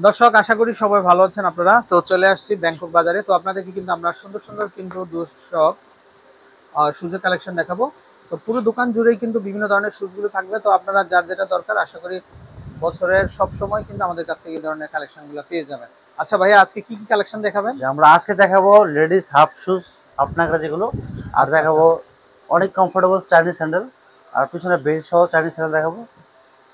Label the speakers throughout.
Speaker 1: দর্শক, আশা করি সবাই ভালো আছেন। আপনারা তো চলে আসছি ব্যাংকক বাজারে। তো আপনাদেরকে কিন্তু আমরা সুন্দর সুন্দর কিন্তু দর্শক শুজের কালেকশন দেখাবো। তো পুরো দোকান জুড়েই কিন্তু বিভিন্ন ধরনের শুজগুলো থাকবে। তো আপনারা যার যেটা দরকার আশা করি বছরের সব সময় কিন্তু আমাদের কাছ থেকে এই ধরনের কালেকশনগুলো পেয়ে যাবেন। আচ্ছা ভাইয়া, আজকে কি কি কালেকশন দেখাবেন?
Speaker 2: যে আমরা আজকে দেখাবো লেডিস হাফ শুজ আপনাকে যেগুলো, আর
Speaker 1: আচ্ছা আচ্ছা
Speaker 2: দেখাবো অনেক কমফোর্টেবল চাইনিজ স্যান্ডেল, আর পিছনে বেল্ট সহ চাইনিজ স্যান্ডেল দেখাবো,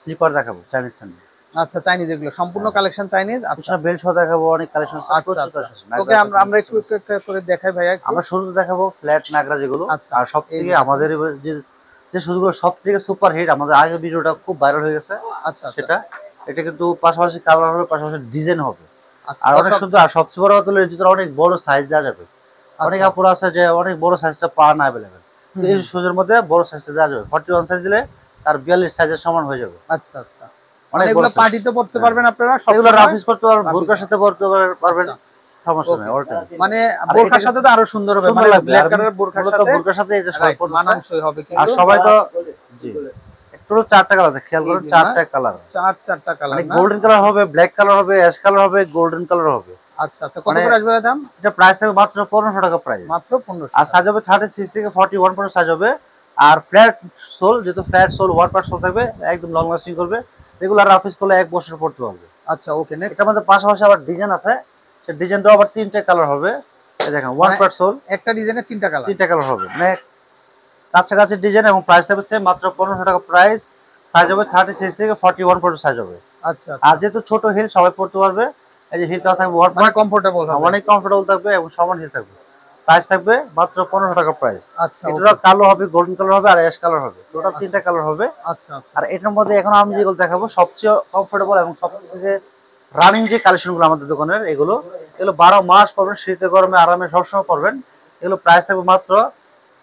Speaker 2: স্লিপার দেখাবো চাইনিজ স্যান্ডেল।
Speaker 1: আচ্ছা, চাইনিজ এগুলো সম্পূর্ণ কালেকশন চাইনিজ। আচ্ছা
Speaker 2: পিছনে বেল্ট সহ দেখাবো, অনেক কালেকশন আছে,
Speaker 1: আচ্ছা
Speaker 2: প্রচুর
Speaker 1: আচ্ছা
Speaker 2: কালেকশন।
Speaker 1: ওকে, আমরা আমরা একটু একটু একটু করে দেখাই ভাইয়া একটু।
Speaker 2: আমরা শুরুতে দেখাবো ফ্ল্যাট নাগরা যেগুলো,
Speaker 1: আচ্ছা,
Speaker 2: আর সব
Speaker 1: এই
Speaker 2: থেকে
Speaker 1: যে দেখেন।
Speaker 2: আমাদের যে যে শুজগুলো সব থেকে সুপার হিট, আমাদের আগের ভিডিওটা খুব ভাইরাল হয়ে গেছে
Speaker 1: আচ্ছা আচ্ছা
Speaker 2: সেটা। এটা কিন্তু পাশাপাশি কালার হবে, পাশাপাশি ডিজাইন হবে,
Speaker 1: আচ্ছা
Speaker 2: আর অনেক
Speaker 1: দর্শক।
Speaker 2: সুন্দর। আর সবচেয়ে বড় কথা হলো এর ভিতরে অনেক বড় সাইজ দেওয়া যাবে। অনেক
Speaker 1: আচ্ছা।
Speaker 2: কাপড় আছে যে অনেক বড় সাইজটা পাওয়া না অ্যাভেলেবেল, তো
Speaker 1: হুম
Speaker 2: এই
Speaker 1: হুম।
Speaker 2: শুজের মধ্যে বড় সাইজটা দেওয়া যাবে। 41 সাইজ দিলে তার 42 সাইজের সমান হয়ে যাবে।
Speaker 1: আচ্ছা আচ্ছা, মানে
Speaker 2: অনেক বড়
Speaker 1: এগুলো
Speaker 2: সাইজ।
Speaker 1: পার্টিতে পড়তে
Speaker 2: হ্যাঁ,
Speaker 1: পারবেন আপনারা সব
Speaker 2: এগুলো
Speaker 1: সময়।
Speaker 2: রাফিস করতে পারবেন,
Speaker 1: রাফিজ।
Speaker 2: বোরকার সাথে পরতে পারবেন,
Speaker 1: আচ্ছা,
Speaker 2: সমস্যা
Speaker 1: ওকে।
Speaker 2: নেই অল টাইম।
Speaker 1: মানে
Speaker 2: আর
Speaker 1: বোরখার
Speaker 2: এটা
Speaker 1: সাথে তো আরো সুন্দর হবে,
Speaker 2: সুন্দর
Speaker 1: মানে
Speaker 2: লাগবে,
Speaker 1: ব্ল্যাক
Speaker 2: আর
Speaker 1: কালারের বোরখার
Speaker 2: মূলত
Speaker 1: সাথে
Speaker 2: বোরকার সাথে এটা সবাই
Speaker 1: রাইট
Speaker 2: পরতেছে।
Speaker 1: মানানসই হবে
Speaker 2: আর
Speaker 1: কিন্তু।
Speaker 2: সবাই তো জি একটু চারটা কালার আছে, খেয়াল
Speaker 1: এই
Speaker 2: করেন
Speaker 1: যে না,
Speaker 2: চারটা কালার,
Speaker 1: চারটা কালার
Speaker 2: মানে
Speaker 1: না?
Speaker 2: গোল্ডেন কালার হবে, ব্ল্যাক কালার হবে, অ্যাশ কালার হবে, গোল্ডেন কালার হবে।
Speaker 1: আচ্ছা আচ্ছা, কত
Speaker 2: মানে
Speaker 1: করে আসবে দাম?
Speaker 2: এটা প্রাইস থাকবে মাত্র 1500 টাকা প্রাইস।
Speaker 1: মাত্র 1500
Speaker 2: আর
Speaker 1: টাকা।
Speaker 2: সাইজ হবে 36 থেকে 41 পর্যন্ত সাইজ হবে। আর ফ্ল্যাট সোল, যেহেতু flat sole one part sole থাকবে, একদম লং লাস্টিং করবে, রেগুলার অফিস করলে 1 বছর পড়তে পারবে।
Speaker 1: আচ্ছা, ওকে নেক্সট।
Speaker 2: এটার মধ্যে পাশাপাশি আবার ডিজাইন আছে, সে ডিজাইনটাও আবার তিনটে কালার হবে। এই দেখেন ওয়ান
Speaker 1: মানে
Speaker 2: পার্ট সোল,
Speaker 1: একটা ডিজাইনের তিনটা কালার।
Speaker 2: তিনটা কালার হবে, মানে কাছাকাছি ডিজাইন, এবং প্রাইস থাকবে সেম মাত্র 1500 টাকা প্রাইস। সাইজ হবে 36 থেকে 41 পর্যন্ত সাইজ হবে।
Speaker 1: আচ্ছা
Speaker 2: আর
Speaker 1: আচ্ছা,
Speaker 2: যেহেতু ছোট হিল সবাই পড়তে পারবে, এই যে হিলটা থাকবে ওয়ান
Speaker 1: মানে
Speaker 2: পার্ট,
Speaker 1: কমফোর্টেবল হবে।
Speaker 2: অনেক কমফোর্টেবল থাকবে এবং সমান হিল থাকবে। প্রাইস থাকবে মাত্র 1500 টাকা প্রাইস।
Speaker 1: আচ্ছা,
Speaker 2: এটা
Speaker 1: ওকে।
Speaker 2: কালো হবে, গোল্ডেন কালার হবে, আর অ্যাশ কালার হবে, টোটাল
Speaker 1: আচ্ছা
Speaker 2: তিনটা কালার হবে।
Speaker 1: আচ্ছা আচ্ছা।
Speaker 2: আর এটার মধ্যে এখন আমি যেগুলো দেখাবো সবচেয়ে কমফোর্টেবল এবং সবচেয়ে রানিং যে কালেকশনগুলো আমাদের দোকানের, এগুলো এগুলো 12 মাস পাবেন, শীতে গরমে আরামে সবসময় পাবেন। এগুলো প্রাইস থাকবে মাত্র,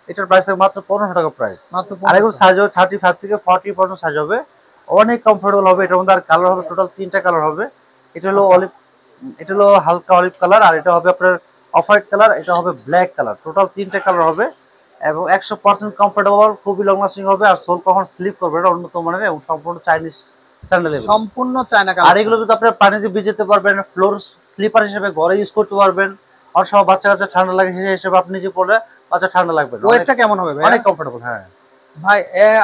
Speaker 2: এটার প্রাইস থাকবে মাত্র 1500 টাকা প্রাইস।
Speaker 1: মাত্র
Speaker 2: আর এগুলো
Speaker 1: 1500।
Speaker 2: সাইজ হবে 35 থেকে 40 পর্যন্ত সাইজ হবে, অনেক কমফোর্টেবল হবে। এটার মধ্যে আর কালার হবে টোটাল তিনটা কালার হবে। এটা হলো
Speaker 1: আচ্ছা
Speaker 2: অলিভ, এটা হলো হালকা অলিভ কালার, আর এটা হবে আপনার অফ হোয়াইট কালার, এটা হবে ব্ল্যাক কালার, টোটাল তিনটা কালার হবে। এবং 100% কমফোর্টেবল, খুবই লং লাস্টিং হবে, আর সোল কখন স্লিপ করবে না, উন্নত মানের এবং সম্পূর্ণ চাইনিজ স্যান্ডেল এগুলো।
Speaker 1: সম্পূর্ণ চায়না
Speaker 2: আর
Speaker 1: কালেকশন।
Speaker 2: এগুলো কিন্তু আপনার পানিতে ভিজাতে পারবেন, ফ্লোর স্লিপার হিসেবে ঘরে ইউজ করতে পারবেন। অনেক সময় বাচ্চা কাচ্চা ঠান্ডা লাগে, সেই হিসেবে আপনি যে পড়লে বাচ্চা ঠান্ডা লাগবে না, অনেক
Speaker 1: ওয়েটটা কেমন হবে ভাইয়া?
Speaker 2: অনেক কমফোর্টেবল। হ্যাঁ,
Speaker 1: ভাই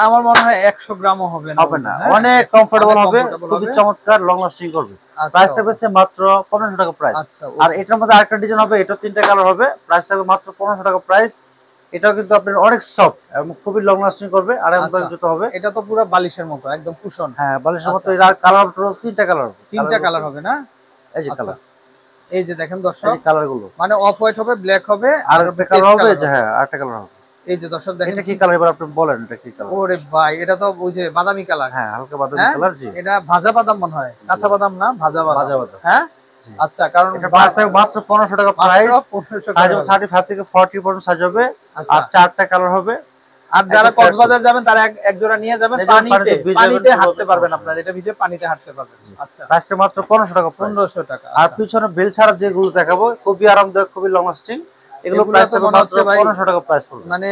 Speaker 1: আমার মনে হয় 100 গ্রামও হবে না
Speaker 2: হবে না,
Speaker 1: ওজন, হ্যাঁ?
Speaker 2: অনেক কমফোর্টেবল
Speaker 1: অনেক
Speaker 2: হবে,
Speaker 1: কমফোর্টেবল
Speaker 2: খুবই
Speaker 1: হবে।
Speaker 2: চমৎকার, লং লাস্টিং করবে।
Speaker 1: আচ্ছা
Speaker 2: প্রাইস থাকবে মাত্র 1500 টাকা প্রাইস।
Speaker 1: আচ্ছা,
Speaker 2: আর
Speaker 1: ওকে।
Speaker 2: এটার মধ্যে আরেকটা ডিজাইন হবে, এটা তিনটা কালার হবে, প্রাইস থাকবে মাত্র 1500 টাকা প্রাইস। এটাও কিন্তু আপনার অনেক সফট এবং খুবই লং লাস্টিং করবে,
Speaker 1: আচ্ছা,
Speaker 2: আরামদায়ক জুতো হবে।
Speaker 1: এটা তো পুরো বালিশের মতো একদম কুশন।
Speaker 2: হ্যাঁ, বালিশের মতো।
Speaker 1: আচ্ছা,
Speaker 2: এর কালার টোটাল তিনটা কালার হবে,
Speaker 1: তিনটা কালার হবে না?
Speaker 2: এই যে
Speaker 1: আচ্ছা,
Speaker 2: কালার,
Speaker 1: এই যে দেখেন
Speaker 2: এই
Speaker 1: দর্শক,
Speaker 2: যে কালার গুলো।
Speaker 1: মানে অফ হোয়াইট হবে, ব্ল্যাক হবে,
Speaker 2: আর
Speaker 1: আর
Speaker 2: একটা কালার
Speaker 1: পেস্ট
Speaker 2: হবে,
Speaker 1: কালার
Speaker 2: যে
Speaker 1: হবে।
Speaker 2: হ্যাঁ আরেকটা কালার হবে।
Speaker 1: এই যে দর্শক দেখেন
Speaker 2: এটা কি কালার, এবার আপনি বলেন এটা কি কালার?
Speaker 1: ওরে ভাই, এটা তো ওই যে বাদামি কালার।
Speaker 2: হ্যাঁ, হালকা বাদামি
Speaker 1: হ্যাঁ,
Speaker 2: কালার। জি,
Speaker 1: এটা ভাজা বাদাম মনে হয়, কাঁচা বাদাম না, ভাজা বাদাম।
Speaker 2: বাজা বাদাম।
Speaker 1: হ্যাঁ,
Speaker 2: জি,
Speaker 1: আচ্ছা, কারণ
Speaker 2: এটা প্রাইস থাকবে মাত্র 1500 টাকা প্রাইস।
Speaker 1: মাত্র 1500
Speaker 2: সাইজ
Speaker 1: টাকা
Speaker 2: হবে
Speaker 1: হবে।
Speaker 2: 35 থেকে 40 পর্যন্ত সাইজ হবে।
Speaker 1: আচ্ছা,
Speaker 2: আর চারটা কালার হবে।
Speaker 1: আর যারা
Speaker 2: একদম ফ্রেশ হবে,
Speaker 1: কক্সবাজার যাবেন তারা এক জোড়া নিয়ে যাবেন,
Speaker 2: এই যে
Speaker 1: পানিতে
Speaker 2: পানিতে ভিজাবেন,
Speaker 1: পানিতে
Speaker 2: শুকাবেন,
Speaker 1: হাঁটতে পারবেন,
Speaker 2: সমস্যা নেই।
Speaker 1: আপনারা এটা ভিজে পানিতে হাঁটতে পারবেন। আচ্ছা,
Speaker 2: প্রাইসটা মাত্র 1500 টাকা প্রাইস।
Speaker 1: 1500 টাকা।
Speaker 2: আর
Speaker 1: আচ্ছা,
Speaker 2: পিছনে বেল ছাড়া যেগুলো দেখাবো খুবই আরামদায়ক, খুবই লং লাস্টিং, এগুলো
Speaker 1: এগুলা
Speaker 2: প্রাইস
Speaker 1: তো
Speaker 2: হবে
Speaker 1: মনে
Speaker 2: মাত্র
Speaker 1: হচ্ছে ভাই,
Speaker 2: 1500 টাকা প্রাইস পড়বে।
Speaker 1: মানে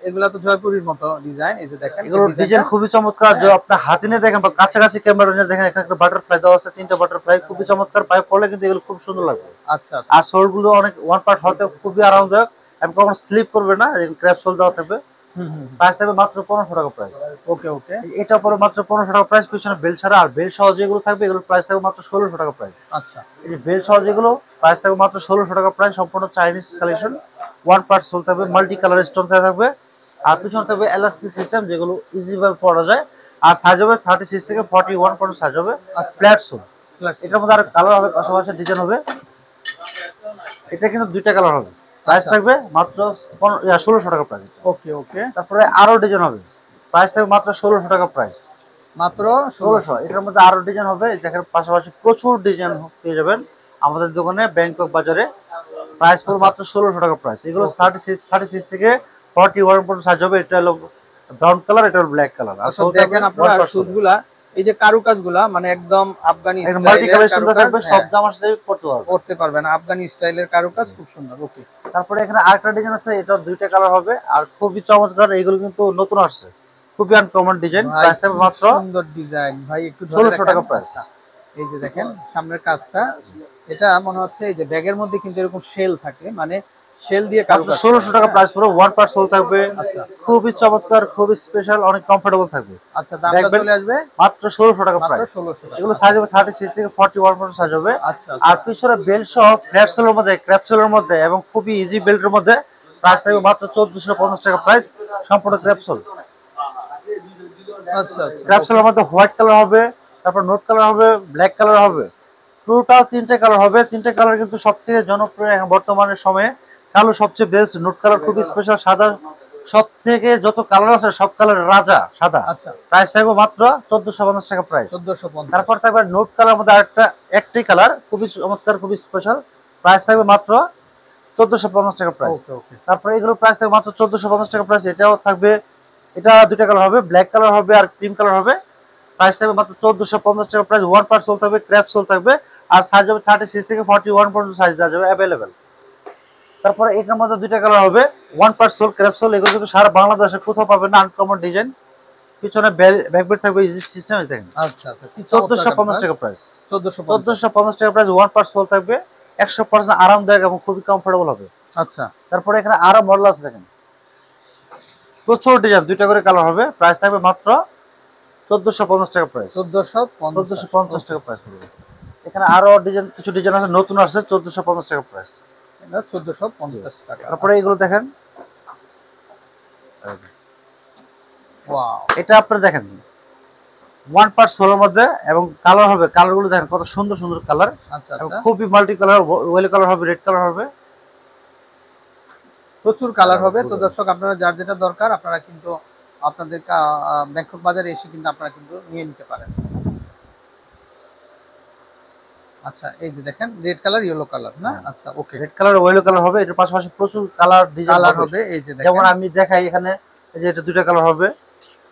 Speaker 1: এগুলা তো জয়পুরীর মতো ডিজাইন। এই যে দেখেন এই
Speaker 2: এগুলোর ডিজাইন
Speaker 1: ডিজাইনটা।
Speaker 2: খুবই চমৎকার, যে
Speaker 1: হ্যাঁ,
Speaker 2: আপনি হাতে নিয়ে দেখেন বা কাছাকাছি ক্যামেরা নিয়ে দেখেন, এখানে একটা বাটারফ্লাই দেওয়া আছে, তিনটা বাটারফ্লাই, খুবই চমৎকার। পায়ে পড়লে কিন্তু এগুলো খুব সুন্দর লাগবে।
Speaker 1: আচ্ছা আচ্ছা।
Speaker 2: আর সোল গুলো অনেক ওয়ান পার্ট হতে খুবই আরামদায়ক, এবং কখনো স্লিপ করবে না, ক্র্যাপ সোল দেওয়া থাকবে।
Speaker 1: হুম হুম।
Speaker 2: প্রাইস থাকবে মাত্র 1500 টাকা প্রাইস।
Speaker 1: ওকে ওকে।
Speaker 2: এটা পরে মাত্র 1500 টাকা প্রাইস, পিছনে বেল ছাড়া। আর বেল সহ যেগুলো থাকবে এগুলোর প্রাইস থাকবে মাত্র 1600 টাকা প্রাইস।
Speaker 1: আচ্ছা,
Speaker 2: এই যে বেল সহ যেগুলো, প্রাইস থাকবে মাত্র 1600 টাকা প্রাইস, সম্পূর্ণ Chinese collection. One part sole থাকবে, মাল্টি কালার স্টোন থাকবে। আর পিছনে থাকবে এলাস্টিক সিস্টেম, যেগুলো ইজি ভাবে পরা যায়। আর সাইজ হবে 36 থেকে 41 পর্যন্ত সাইজ হবে,
Speaker 1: আচ্ছা।
Speaker 2: Flat sole.
Speaker 1: ফ্ল্যাক্স।
Speaker 2: এটার মধ্যে আর কালার হবে, পাশাপাশি ডিজাইন হবে। এটা কিন্তু দুইটা কালার হবে, প্রাইস
Speaker 1: আচ্ছা,
Speaker 2: থাকবে মাত্র 1600 টাকা প্রাইস।
Speaker 1: ওকে ওকে।
Speaker 2: তারপরে আরো ডিজাইন হবে, প্রাইস থাকবে মাত্র 1600 টাকা প্রাইস।
Speaker 1: মাত্র
Speaker 2: 1600।
Speaker 1: 1600।
Speaker 2: এটার মধ্যে আরো ডিজাইন হবে, দেখেন পাশাপাশি প্রচুর ডিজাইন পেয়ে যাবেন আমাদের দোকানে ব্যাংকক বাজারে। প্রাইস পড়বে
Speaker 1: আচ্ছা,
Speaker 2: মাত্র 1600 টাকা প্রাইস। এগুলো
Speaker 1: ওকে।
Speaker 2: 36 থেকে 41 পর্যন্ত সাইজ হবে। এটা হলো ব্রাউন কালার, এটা হলো ব্ল্যাক কালার। আর
Speaker 1: দর্শক দেখেন আপনারা শুজ গুলা, এই যে কারুকাজগুলা, মানে একদম আফগানি
Speaker 2: মাল্টি
Speaker 1: স্টাইলের
Speaker 2: কালেকশন
Speaker 1: কারুকাজ।
Speaker 2: থাকবে, সব
Speaker 1: হ্যাঁ,
Speaker 2: জামার সাথে পড়তে পারবে।
Speaker 1: পড়তে পারবেন, আফগানি স্টাইলের কারুকাজ, খুব সুন্দর। ওকে।
Speaker 2: তারপরে এখানে আরেকটা ডিজাইন আছে, এটা দুইটা কালার হবে, আর খুবই চমৎকার। এগুলো কিন্তু নতুন আসছে, খুবই আনকমন ডিজাইন।
Speaker 1: ভাই
Speaker 2: প্রাইস থাকবে
Speaker 1: কি
Speaker 2: মাত্র
Speaker 1: সুন্দর ডিজাইন ভাই, একটু ধরে
Speaker 2: 1600
Speaker 1: দেখেন।
Speaker 2: টাকা প্রাইস।
Speaker 1: আচ্ছা, এই যে দেখেন সামনের কাজটা, এটা মনে হচ্ছে এই যে ব্যাগের মধ্যে কিন্তু এরকম শেল থাকে, মানে শেল দিয়ে কারুকাজ করা।
Speaker 2: 1600 টাকা প্রাইস পড়বে, ওয়ান পার্ট সোল থাকবে।
Speaker 1: আচ্ছা
Speaker 2: খুবই চমৎকার, খুবই স্পেশাল, অনেক কমফোর্টেবল থাকবে।
Speaker 1: আচ্ছা, দামটা
Speaker 2: দেখবেন
Speaker 1: চলে আসবে
Speaker 2: মাত্র 1600 টাকা
Speaker 1: মাত্র
Speaker 2: প্রাইস।
Speaker 1: 1600 টাকা।
Speaker 2: এগুলো সাইজ হবে 36 থেকে 41 পর্যন্ত সাইজ হবে।
Speaker 1: আচ্ছা
Speaker 2: আর পিছনে বেল্ট সহ ফ্ল্যাট সোলের মধ্যে, ক্র্যাপ সোলের মধ্যে এবং খুবই ইজি বেল্টের মধ্যে প্রাইস থাকবে মাত্র 1450 টাকা প্রাইস, সম্পূর্ণ ক্র্যাপ সোল।
Speaker 1: আচ্ছা আচ্ছা
Speaker 2: ক্র্যাপ সোলের মধ্যে হোয়াইট কালার হবে, তারপর নোট কালার হবে, ব্ল্যাক কালার হবে, টোটাল তিনটে কালার হবে। তিনটে কালার কিন্তু সবথেকে জনপ্রিয় এখন বর্তমানে সময়ে। কালো সবচেয়ে বেস্ট, নোট কালার খুবই স্পেশাল, সাদা সব থেকে যত কালার আছে সব কালার রাজা সাদা।
Speaker 1: আচ্ছা
Speaker 2: প্রাইস থাকবে মাত্র 1450 টাকা প্রাইস।
Speaker 1: 1450।
Speaker 2: তারপর থাকবে নোট কালার মধ্যে আরেকটা, একটাই কালার খুবই চমৎকার, খুবই স্পেশাল, প্রাইস থাকবে মাত্র 1450 টাকা প্রাইস।
Speaker 1: ওকে ওকে
Speaker 2: তারপরে এগুলো প্রাইস থাকবে মাত্র 1450 টাকা প্রাইস। এটাও থাকবে, এটা দুইটা কালার হবে, ব্ল্যাক কালার হবে আর ক্রিম কালার হবে। প্রাইস থাকবে মাত্র 1450 টাকা প্রাইস। ওয়ান পার্ট সোল থাকবে, ক্র্যাপ সোল থাকবে, আর সাইজ হবে 36 থেকে 41 পর্যন্ত সাইজ দেওয়া যাবে অ্যাভেলেবেল। তারপরে এটার মধ্যে দুইটা কালার হবে, one part sole, crepe sole. এগুলো কিন্তু সারা বাংলাদেশে কোথাও পাবেন না, আনকমন ডিজাইন। পিছনে ব্যাকবেল্ট থাকবে, ইজি সিস্টেম দেখেন।
Speaker 1: আচ্ছা আচ্ছা, কি
Speaker 2: 1450 টাকা প্রাইস।
Speaker 1: 1450।
Speaker 2: 1450 টাকা প্রাইস, ওয়ান পার্ট সোল থাকবে, 100% আরামদায়ক এবং খুবই কমফোর্টেবল হবে।
Speaker 1: আচ্ছা
Speaker 2: তারপরে এখানে আরো মডেল আছে দেখেন, প্রচুর ডিজাইন, দুইটা করে কালার হবে। প্রাইস থাকবে মাত্র 1450 টাকা প্রাইস। 1450 টাকা প্রাইস পড়বে। এখানে আরো ডিজাইন, কিছু ডিজাইন আছে নতুন আসছে, 1450 টাকা প্রাইস।
Speaker 1: এটা 1450 টাকা।
Speaker 2: তারপরে এগুলো দেখেন,
Speaker 1: ওয়াও,
Speaker 2: এটা আপনারা দেখেন ওয়ান পার্ট সোলের মধ্যে এবং কালার হবে, কালার গুলো দেখেন কত সুন্দর সুন্দর কালার,
Speaker 1: আচ্ছা
Speaker 2: এবং
Speaker 1: আচ্ছা,
Speaker 2: খুবই মাল্টি কালার, ওয়েল কালার হবে, রেড কালার হবে,
Speaker 1: প্রচুর কালার হবে। তো দর্শক, আপনারা যার যেটা দরকার আপনারা কিন্তু আপনাদের ব্যাংকক বাজারে এসে কিন্তু আপনারা কিন্তু নিয়ে নিতে পারেন। আচ্ছা, এই যে দেখেন রেড কালার, ইয়েলো কালার না? আচ্ছা ওকে,
Speaker 2: রেড কালার, ওয়েল কালার হবে। এটার পাশাপাশি প্রচুর কালার ডিজাইন
Speaker 1: কালার হবে। এই যে
Speaker 2: যেমন
Speaker 1: দেখেন,
Speaker 2: আমি দেখাই এখানে, এই যে এটা দুইটা কালার হবে।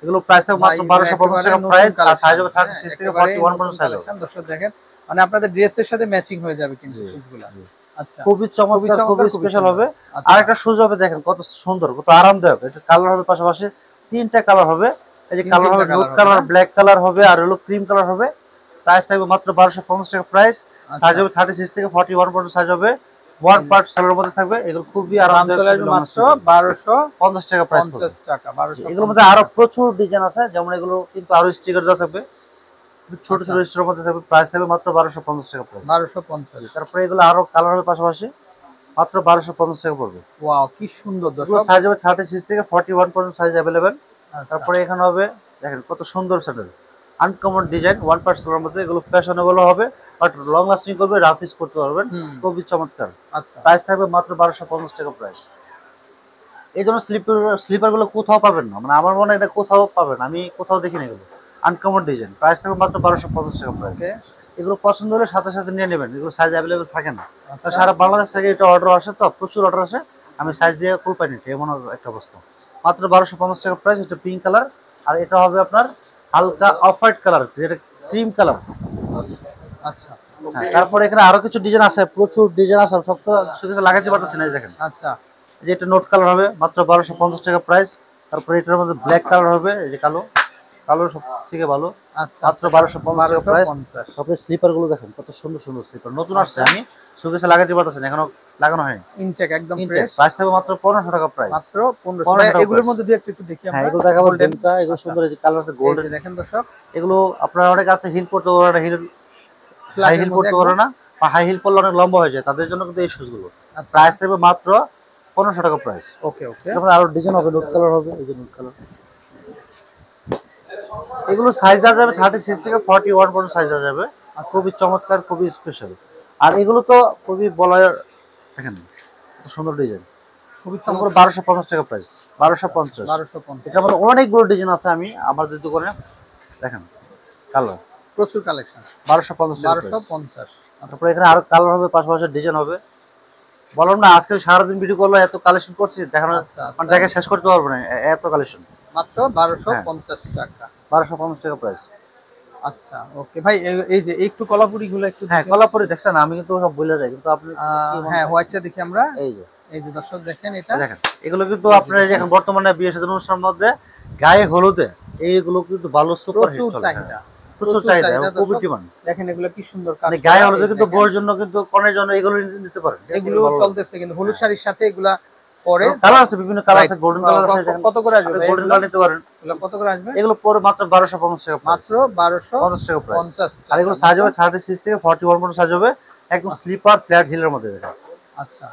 Speaker 2: এগুলো প্রাইস থাকবে মাত্র
Speaker 1: ভাই,
Speaker 2: 1250 টাকা
Speaker 1: একেবারে
Speaker 2: প্রাইস,
Speaker 1: নতুন
Speaker 2: আর সাইজ হবে
Speaker 1: collection,
Speaker 2: 36 থেকে
Speaker 1: একেবারে
Speaker 2: 41
Speaker 1: নতুন
Speaker 2: পর্যন্ত সাইজ হবে।
Speaker 1: collection। দর্শক দেখেন, মানে আপনাদের ড্রেসের সাথে ম্যাচিং হয়ে যাবে কিন্তু
Speaker 2: জি,
Speaker 1: শুজগুলো।
Speaker 2: জি।
Speaker 1: আচ্ছা,
Speaker 2: খুবই চমৎকার, খুবই স্পেশাল হবে।
Speaker 1: আচ্ছা,
Speaker 2: আর একটা শুজ হবে দেখেন কত সুন্দর, কত আরামদায়ক। এটা কালার হবে পাশাপাশি তিনটা কালার হবে। এই যে কালার হবে, নোট কালার, ব্ল্যাক কালার হবে আর হলো ক্রিম কালার হবে। প্রাইস থাকবে মাত্র 1250 টাকা প্রাইস। সাইজ হবে 36 থেকে 41 পর্যন্ত সাইজ হবে। ওয়ান পার্ট সোলের মধ্যে থাকবে। এগুলো খুবই
Speaker 1: দাম
Speaker 2: আরামদায়ক,
Speaker 1: চলে আসবে মাত্র 1250
Speaker 2: টাকা প্রাইস পড়বে।
Speaker 1: টাকা। 1250।
Speaker 2: এগুলোর মধ্যে আরো প্রচুর ডিজাইন আছে, যেমন এগুলো কিন্তু আরো স্টিকার দেওয়া থাকবে, ছোট ছোট স্টিকারের মধ্যে থাকবে। প্রাইস থাকবে মাত্র 1250 টাকা প্রাইস।
Speaker 1: 1250।
Speaker 2: তারপরে এগুলো আরো কালার হবে পাশাপাশি, মাত্র 1250 টাকা পড়বে।
Speaker 1: ওয়াও, কি সুন্দর
Speaker 2: এগুলো
Speaker 1: দর্শক।
Speaker 2: সাইজ হবে 36 থেকে 41 পর্যন্ত সাইজ अवेलेबल।
Speaker 1: আচ্ছা,
Speaker 2: তারপরে এখানে হবে দেখেন কত সুন্দর sandal, uncommon design, one part সোলের মধ্যে। এগুলো ফ্যাশনেবল হবে, বাট লং লাস্টিং করবে, রাফ ইউজ করতে পারবেন, খুবই চমৎকার।
Speaker 1: আচ্ছা,
Speaker 2: প্রাইস থাকবে মাত্র 1250 টাকা প্রাইস। এই জন্য স্লিপার গুলো কোথাও পাবেন না, মানে আমার মনে হয় এটা কোথাও পাবেন, আমি কোথাও দেখিনি এগুলো। আনকমন ডিজাইন, প্রাইস থাকবে মাত্র 1250 টাকা প্রাইস।
Speaker 1: ওকে,
Speaker 2: এগুলো পছন্দ হলে সাথে সাথে নিয়ে নেবেন, এগুলো সাইজ অ্যাভেলেবেল থাকে না। তো
Speaker 1: আচ্ছা,
Speaker 2: সারা বাংলাদেশ থেকে এটা অর্ডার আসে, তো প্রচুর অর্ডার আসে, আমি সাইজ দিয়ে ফুল পাই নিতে, এমন একটা অবস্থা। মাত্র 1250 টাকা প্রাইস। এটা পিঙ্ক কালার, আর এটা হবে আপনার হালকা অফ হোয়াইট কালার, যেটা ক্রিম কালার।
Speaker 1: আচ্ছা,
Speaker 2: তারপরে এখানে আরো কিছু ডিজাইন আছে, প্রচুর ডিজাইন আছে, সব তো সুবিধা লাগাতে পারতেছি না। এই দেখেন,
Speaker 1: আচ্ছা,
Speaker 2: যে এটা নোট কালার হবে, মাত্র 1250 টাকা প্রাইস। তারপরে এটার মধ্যে ব্ল্যাক কালার হবে, এই যে কালো, কালো সব থেকে ভালো,
Speaker 1: আচ্ছা,
Speaker 2: মাত্র 1250 টাকা প্রাইস।
Speaker 1: 1250।
Speaker 2: তারপরে স্লিপার গুলো দেখেন কত সুন্দর সুন্দর স্লিপার, নতুন আসছে, আমি সুকেসে লাগাতে পারতেছি না, এখনো লাগানো হয়নি।
Speaker 1: ইনটেক একদম ফ্রেশ।
Speaker 2: প্রাইস থাকবে মাত্র 1500 টাকা প্রাইস।
Speaker 1: মাত্র 1500 টাকা। এগুলোর মধ্যে দুই একটু দেখি আমরা।
Speaker 2: হ্যাঁ, এগুলো দেখাবো,
Speaker 1: Golden।
Speaker 2: ঝুমকা, এগুলো সুন্দর, এই যে কালার আছে
Speaker 1: এই
Speaker 2: গোল্ডেন।
Speaker 1: যে দেখেন দর্শক,
Speaker 2: এগুলো আপনারা অনেক আছে হিল পড়তে পারে না, হিল হাই
Speaker 1: ফ্ল্যাটের
Speaker 2: হিল
Speaker 1: মধ্যে
Speaker 2: পড়তে পারে না, বা হাই হিল পড়লে অনেক লম্বা হয়ে যায়, তাদের জন্য কিন্তু এই শুজ গুলো।
Speaker 1: আচ্ছা,
Speaker 2: প্রাইস থাকবে মাত্র 1500 টাকা প্রাইস।
Speaker 1: ওকে ওকে,
Speaker 2: তারপরে আরো ডিজাইন হবে, নোট কালার হবে, এই যে নোট কালার। এগুলো সাইজ দেওয়া যাবে 36 থেকে 41 পর্যন্ত সাইজ দেওয়া যাবে। খুবই চমৎকার, খুবই স্পেশাল। আর এগুলো তো খুবই বলার, দেখেন কত সুন্দর ডিজাইন,
Speaker 1: খুবই
Speaker 2: সম্পূর্ণ
Speaker 1: চমৎকার।
Speaker 2: 1250 টাকা প্রাইস। 1250।
Speaker 1: 1250।
Speaker 2: এটার মধ্যে অনেকগুলো ডিজাইন আছে, আমি আমাদের দোকানে দেখেন কালার,
Speaker 1: প্রচুর কালেকশন।
Speaker 2: 1250 টাকা প্রাইস।
Speaker 1: 1250।
Speaker 2: তারপরে এখানে আরো কালার হবে, পাশাপাশি ডিজাইন হবে। বললাম না, আজকে সারাদিন ভিডিও করলে এত কালেকশন করছি, দেখানো
Speaker 1: আচ্ছা,
Speaker 2: মানে দেখে শেষ করতে পারবো না, এত কালেকশন।
Speaker 1: মাত্র 1250 টাকা।
Speaker 2: 1250 টাকা প্রাইস।
Speaker 1: আচ্ছা ওকে ভাই, এই যে একটু কলাপুরি গুলো একটু
Speaker 2: হ্যাঁ, কলাপুরি দেখছেন, আমি কিন্তু সব ভুলে যাই, কিন্তু আপনি
Speaker 1: হ্যাঁ, হোয়াইটটা দেখি আমরা।
Speaker 2: এই যে,
Speaker 1: এই যে দর্শক দেখেন, এটা
Speaker 2: দেখেন এগুলো কিন্তু আপনার এখন বর্তমানে বিয়ে সাধারণ অনুষ্ঠানের মধ্যে গায়ে হলুদে এইগুলো কিন্তু ভালো সুপার হিট
Speaker 1: প্রচুর
Speaker 2: চলে।
Speaker 1: চাহিদা।
Speaker 2: প্রচুর চাহিদা এবং খুবই ডিমান্ড।
Speaker 1: দেখেন এগুলো কি সুন্দর কাজ
Speaker 2: মানে
Speaker 1: করা,
Speaker 2: গায়ে হলুদে
Speaker 1: এই
Speaker 2: কিন্তু
Speaker 1: দেখেন।
Speaker 2: বউয়ের জন্য কিন্তু কনের জন্য এগুলো নিতে পারেন।
Speaker 1: এগুলো চলতেছে কিন্তু হলুদ শাড়ির সাথে এগুলা পরে
Speaker 2: কালার আছে, বিভিন্ন কালার আছে, গোল্ডেন কালার আছে,
Speaker 1: কত করে আসবে ভাই?
Speaker 2: গোল্ডেন কালার নিতে পারেন।
Speaker 1: এগুলো কত করে আসবে?
Speaker 2: এগুলো পরে মাত্র 1250 টাকা,
Speaker 1: মাত্র
Speaker 2: 1250 টাকা প্রাইস।
Speaker 1: 1250
Speaker 2: আর এগুলো সাইজ হবে 36 থেকে 41 পর্যন্ত সাইজ হবে, একদম স্লিপার ফ্ল্যাট হিলের মধ্যে দেখেন।
Speaker 1: আচ্ছা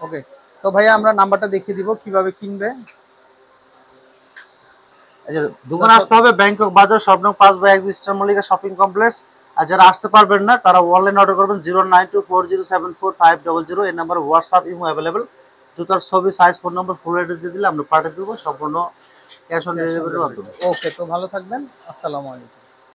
Speaker 1: ওকে, তো ভাইয়া আমরা নাম্বারটা দেখিয়ে দিব কিভাবে কিনবে।
Speaker 2: এই যে দোকানে আসতে হবে ব্যাংকক বাজার, শপ নং 5/1 ইস্টার্ন মল্লিকা শপিং কমপ্লেক্স। আর যারা আসতে পারবেন না তারা অনলাইন অর্ডার করবেন 0924074500, এই নাম্বারে হোয়াটসঅ্যাপ ইমো অ্যাভেলেবল। জুতার ছবি, size, phone number, full address দিয়ে দিলে আমরা পাঠিয়ে দেবো সম্পূর্ণ ক্যাশ অন ডেলিভারির মাধ্যমে।
Speaker 1: ওকে, তো ভালো থাকবেন, আসসালামু আলাইকুম।